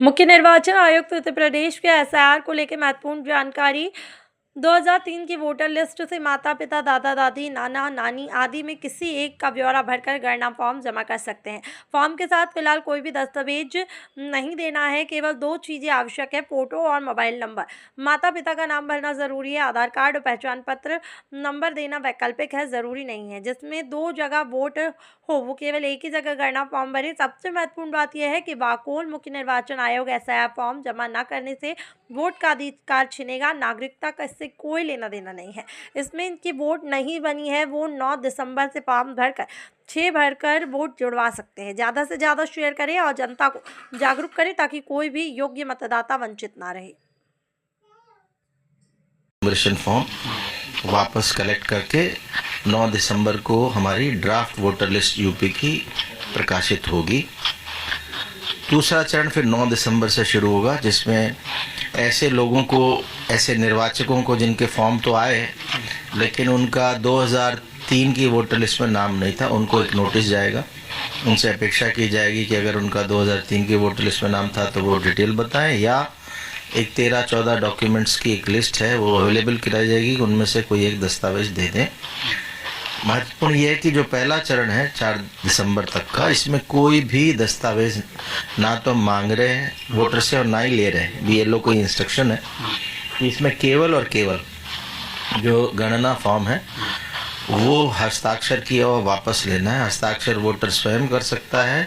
मुख्य निर्वाचन आयुक्त उत्तर प्रदेश के एसआईआर को लेकर महत्वपूर्ण जानकारी। 2003 की वोटर लिस्ट से माता पिता, दादा दादी, नाना नानी आदि में किसी एक का ब्यौरा भरकर गणना फॉर्म जमा कर सकते हैं। फॉर्म के साथ फिलहाल कोई भी दस्तावेज नहीं देना है। केवल 2 चीजें आवश्यक है, फोटो और मोबाइल नंबर। माता पिता का नाम भरना जरूरी है। आधार कार्ड और पहचान पत्र नंबर देना वैकल्पिक है, जरूरी नहीं है। जिसमें 2 जगह वोट हो वो केवल एक ही जगह गणना फॉर्म भरे। सबसे महत्वपूर्ण बात यह है कि वाकोल मुख्य निर्वाचन आयोग एसआईआर फॉर्म जमा न करने से वोट का अधिकार छिनेगा। नागरिकता का इससे कोई लेना देना नहीं है। इसमें इनकी वोट नहीं बनी है वो 9 दिसंबर से फॉर्म भरकर वोट जुड़वा सकते हैं। ज़्यादा से ज़्यादा शेयर करें और जनता को जागरूक करें ताकि कोई भी योग्य मतदाता वंचित ना रहे। एनुमरेशन फॉर्म वापस कलेक्ट करके 9 दिसंबर को हमारी ड्राफ्ट वोटर लिस्ट यूपी की प्रकाशित होगी। दूसरा चरण फिर 9 दिसंबर से शुरू होगा, जिसमें ऐसे लोगों को, ऐसे निर्वाचकों को जिनके फॉर्म तो आए लेकिन उनका 2003 की वोटर लिस्ट में नाम नहीं था, उनको एक नोटिस जाएगा। उनसे अपेक्षा की जाएगी कि अगर उनका 2003 की वोटर लिस्ट में नाम था तो वो डिटेल बताएं, या एक 13-14 डॉक्यूमेंट्स की एक लिस्ट है वो अवेलेबल कराई जाएगी, उनमें से कोई एक दस्तावेज दे दें। महत्वपूर्ण ये है कि जो पहला चरण है 4 दिसंबर तक का, इसमें कोई भी दस्तावेज ना तो मांग रहे हैं वोटर से और ना ही ले रहे हैं। बीएलओ को इंस्ट्रक्शन है कि इसमें केवल और केवल जो गणना फॉर्म है वो हस्ताक्षर किया हुआ वापस लेना है। हस्ताक्षर वोटर स्वयं कर सकता है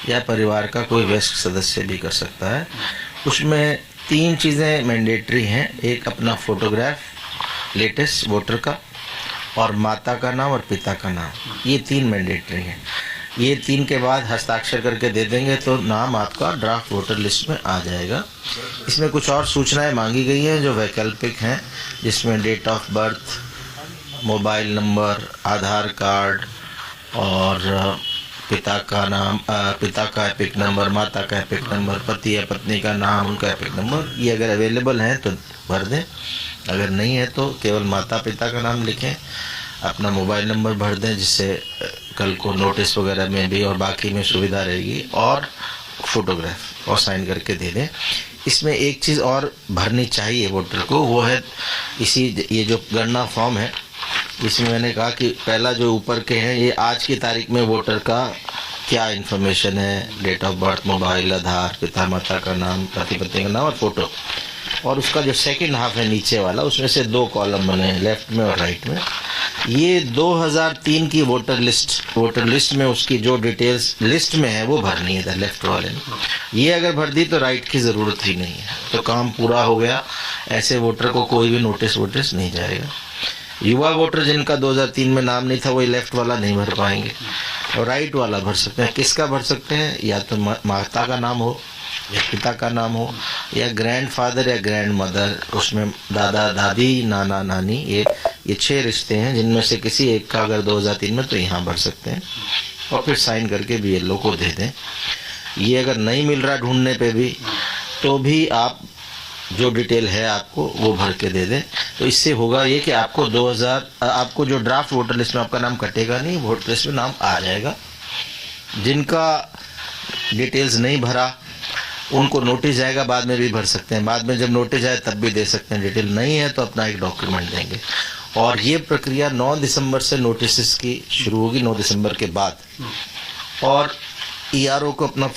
या परिवार का कोई वयस्क सदस्य भी कर सकता है। उसमें 3 चीज़ें मैंडेटरी हैं। एक अपना फोटोग्राफ लेटेस्ट वोटर का, और माता का नाम और पिता का नाम, ये 3 मैंडेटरी हैं। ये 3 के बाद हस्ताक्षर करके दे देंगे तो नाम आपका ड्राफ्ट वोटर लिस्ट में आ जाएगा। इसमें कुछ और सूचनाएं मांगी गई हैं जो वैकल्पिक हैं, जिसमें date of birth, mobile number, Aadhaar card और पिता का नाम, पिता का एपिक नंबर, माता का एपिक नंबर, पति या पत्नी का नाम, उनका एपिक नंबर। ये अगर अवेलेबल है तो भर दें, अगर नहीं है तो केवल माता पिता का नाम लिखें, अपना मोबाइल नंबर भर दें, जिससे कल को नोटिस वगैरह में भी और बाकी में सुविधा रहेगी, और फोटोग्राफ और साइन करके दे दें। इसमें एक चीज़ और भरनी चाहिए वोटर को, वो है ये जो गणना फॉर्म है, इसमें मैंने कहा कि पहला जो ऊपर के हैं ये आज की तारीख में वोटर का क्या इन्फॉर्मेशन है, डेट ऑफ बर्थ, मोबाइल, आधार, पिता माता का नाम, पति पत्नी का नाम और फोटो। और उसका जो सेकंड हाफ है नीचे वाला, उसमें से 2 कॉलम बने हैं, लेफ्ट में और राइट में। ये 2003 की वोटर लिस्ट में उसकी जो डिटेल्स लिस्ट में है वो भरनी है, लेफ्ट वाले में। ये अगर भर दी तो राइट की ज़रूरत ही नहीं है, तो काम पूरा हो गया। ऐसे वोटर को कोई भी नोटिस नहीं जाएगा। युवा वोटर जिनका 2003 में नाम नहीं था, वही लेफ्ट वाला नहीं भर पाएंगे और राइट वाला भर सकते हैं। किसका भर सकते हैं? या तो माता का नाम हो, या पिता का नाम हो, या ग्रैंडफादर या ग्रैंड मदर, उसमें दादा दादी, नाना नानी, ये 6 रिश्ते हैं, जिनमें से किसी एक का अगर 2003 में, तो यहाँ भर सकते हैं और फिर साइन करके बीएलओ को दे दें। ये अगर नहीं मिल रहा ढूंढने पे भी, तो भी आप जो डिटेल है आपको वो भर के दे दें। तो इससे होगा ये कि आपको आपको जो ड्राफ्ट वोटर लिस्ट में आपका नाम कटेगा नहीं, वोटर लिस्ट में नाम आ जाएगा। जिनका डिटेल्स नहीं भरा उनको नोटिस जाएगा, बाद में भी भर सकते हैं। बाद में जब नोटिस आए तब भी दे सकते हैं। डिटेल नहीं है तो अपना एक डॉक्यूमेंट देंगे। और ये प्रक्रिया 9 दिसंबर से नोटिस की शुरू होगी, 9 दिसंबर के बाद। और ईआरओ को अपना